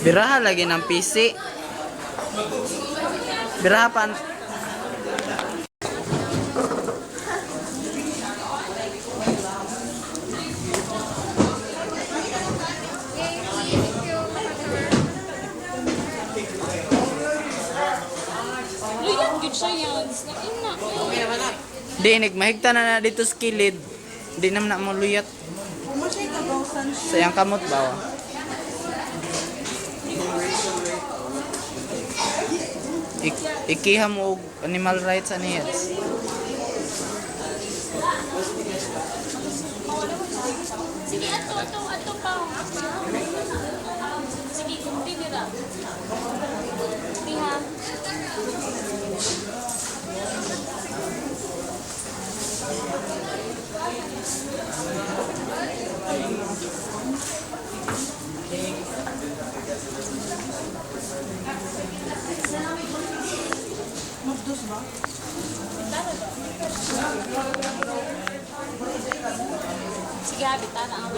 Biraha lagi ng PC. Biraha pa. Luyag yun siya yan. Okay naman na. Dinig, mahigta na dito sa kilid. Di naman na mo luyat. Sayang kamot ba? Ikiha mo og animal rights ani yan. Sige, ato pa. Sige, kunti nila. Tiha. Magdos ba? Sige, habitan ang